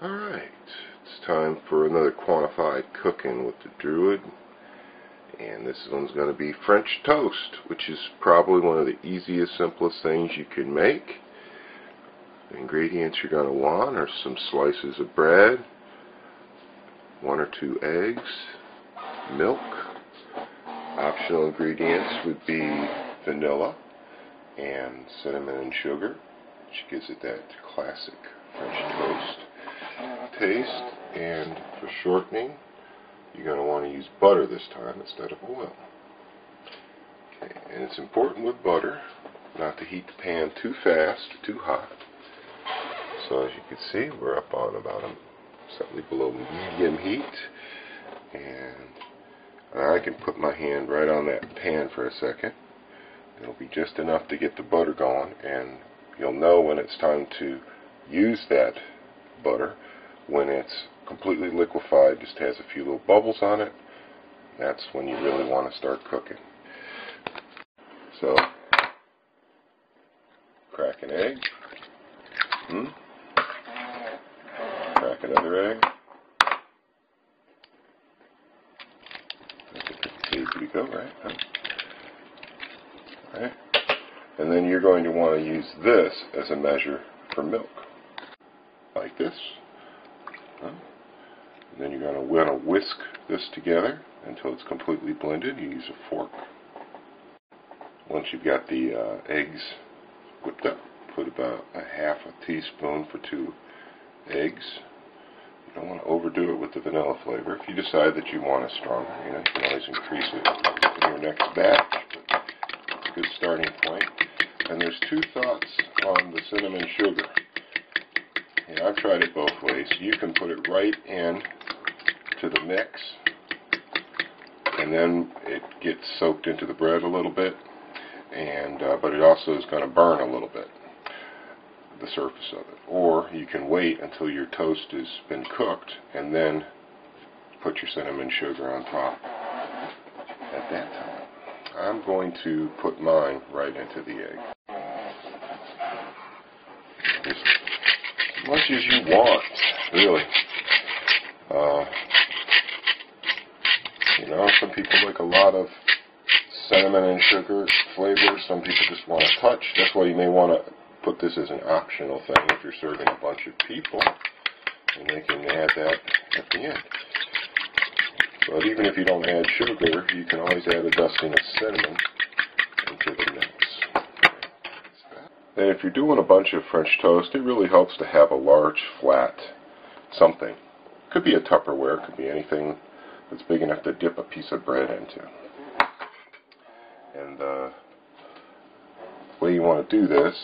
Alright, it's time for another Quantified cooking with the Druid. And this one's going to be French toast, which is probably one of the easiest, simplest things you can make. The ingredients you're going to want are some slices of bread, 1 or 2 eggs, milk. Optional ingredients would be vanilla and cinnamon and sugar, which gives it that classic French toast taste. And for shortening, you're going to want to use butter this time instead of oil. Okay, and it's important with butter not to heat the pan too fast or too hot. So as you can see, we're up on about slightly below medium heat, and I can put my hand right on that pan for a second. It'll be just enough to get the butter going, and you'll know when it's time to use that butter when it's completely liquefied, just has a few little bubbles on it. That's when you really want to start cooking. So, crack an egg. Crack another egg. That's easy to go, right? Alright. And then you're going to want to use this as a measure for milk. Like this. And then you're going to whisk this together until it's completely blended. You use a fork. Once you've got the eggs whipped up, put about a half a teaspoon for 2 eggs. You don't want to overdo it with the vanilla flavor. If you decide that you want it stronger, you can always increase it in your next batch. But it's a good starting point. And there's 2 thoughts on the cinnamon sugar. I've tried it both ways. You can put it right in to the mix, and then it gets soaked into the bread a little bit, and but it also is going to burn a little bit, the surface of it. Or you can wait until your toast has been cooked, and then put your cinnamon sugar on top at that time. I'm going to put mine right into the egg. Just as much as you want, really. Some people like a lot of cinnamon and sugar flavor. Some people just want a touch. That's why you may want to put this as an optional thing if you're serving a bunch of people, and they can add that at the end. But even if you don't add sugar, you can always add a dusting of cinnamon into the mix. And if you're doing a bunch of French toast, it really helps to have a large, flat something. It could be a Tupperware, it could be anything that's big enough to dip a piece of bread into. And the way you want to do this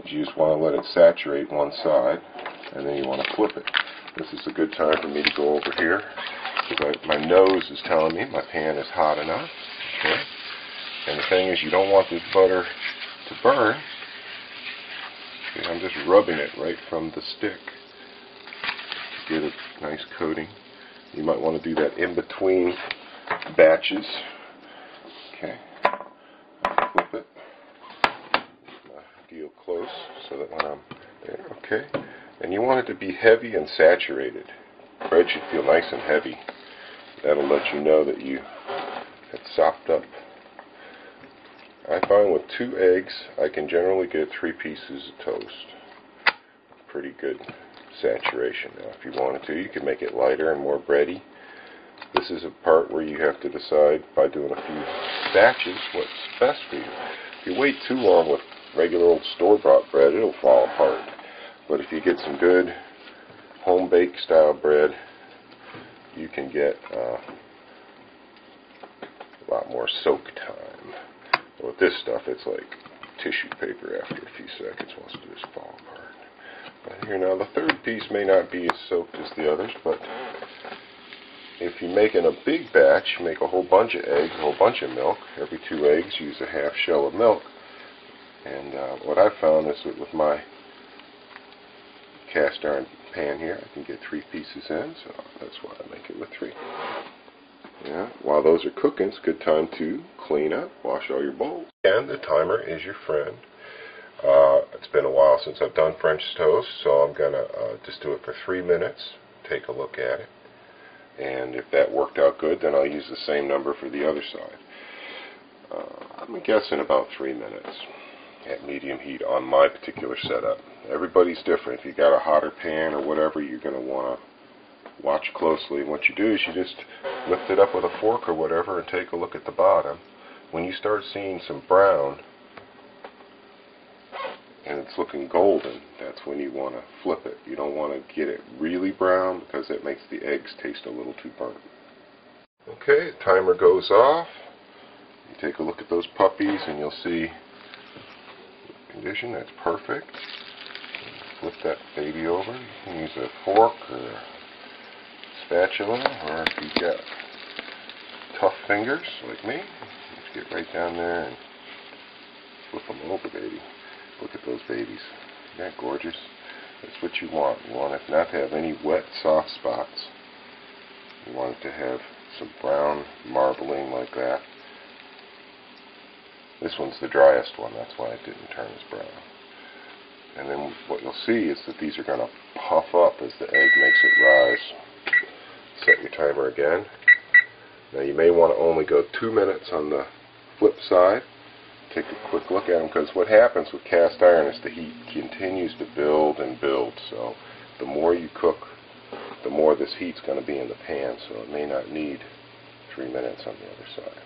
is you just want to let it saturate one side, and then you want to flip it. This is a good time for me to go over here, because my nose is telling me my pan is hot enough. Okay? And the thing is, you don't want this butter to burn. See, I'm just rubbing it right from the stick to get a nice coating. You might want to do that in between batches. Okay. Flip it. Deal close so that when I'm there, okay. And you want it to be heavy and saturated. Bread should feel nice and heavy. That'll let you know that you have sopped up. I find with 2 eggs, I can generally get 3 pieces of toast. Pretty good saturation. Now, if you wanted to, you could make it lighter and more bready. This is a part where you have to decide by doing a few batches what's best for you. If you wait too long with regular old store-bought bread, it'll fall apart. But if you get some good home-baked style bread, you can get a lot more soak time. With this stuff, it's like tissue paper after a few seconds once it just fall apart. But here now, the 3rd piece may not be as soaked as the others, but if you're making a big batch, you make a whole bunch of eggs, a whole bunch of milk. Every 2 eggs, use a half shell of milk. And what I've found is that with my cast iron pan here, I can get 3 pieces in, so that's why I make it with 3. Yeah, while those are cooking, it's a good time to clean up, wash all your bowls. And the timer is your friend. It's been a while since I've done French toast, so I'm going to just do it for 3 minutes, take a look at it, and if that worked out good, then I'll use the same number for the other side. I'm guessing about 3 minutes at medium heat on my particular setup. Everybody's different. If you got a hotter pan or whatever, you're going to want to watch closely. And what you do is you just lift it up with a fork or whatever and take a look at the bottom. When you start seeing some brown and it's looking golden, that's when you want to flip it. You don't want to get it really brown because that makes the eggs taste a little too burnt. Okay, the timer goes off. You take a look at those puppies and you'll see condition. That's perfect. Flip that baby over. You can use a fork or a spatula, or if you've got tough fingers like me, just get right down there and flip them over, baby. Look at those babies. Isn't that gorgeous? That's what you want. You want it not to have any wet, soft spots. You want it to have some brown marbling like that. This one's the driest one, that's why it didn't turn as brown. And then what you'll see is that these are going to puff up as the egg makes it rise. Set your timer again. Now you may want to only go 2 minutes on the flip side. Take a quick look at them, because what happens with cast iron is the heat continues to build and build. So the more you cook, the more this heat's going to be in the pan, so it may not need 3 minutes on the other side.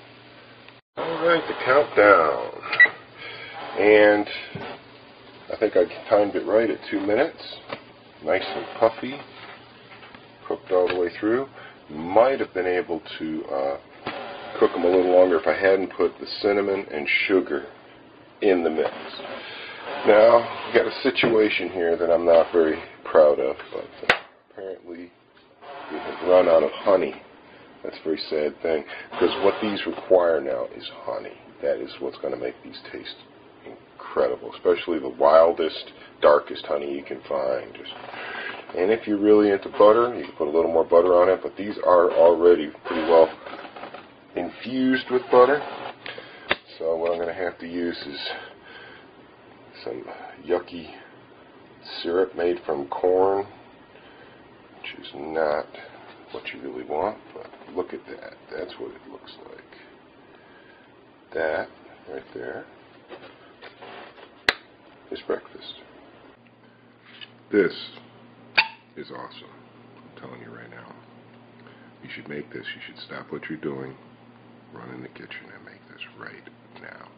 Alright, the countdown. And I think I timed it right at 2 minutes. Nice and puffy. Cooked all the way through. Might have been able to cook them a little longer if I hadn't put the cinnamon and sugar in the mix. Now, we've got a situation here that I'm not very proud of, but apparently we have run out of honey. That's a very sad thing, because what these require now is honey. That is what's going to make these taste incredible, especially the wildest, darkest honey you can find. And if you're really into butter, you can put a little more butter on it, but these are already pretty well infused with butter. So what I'm going to have to use is some yucky syrup made from corn, which is not what you really want, but look at that. That's what it looks like. That right there is breakfast. This is awesome. I'm telling you right now. You should make this. You should stop what you're doing, run in the kitchen, and make this right now.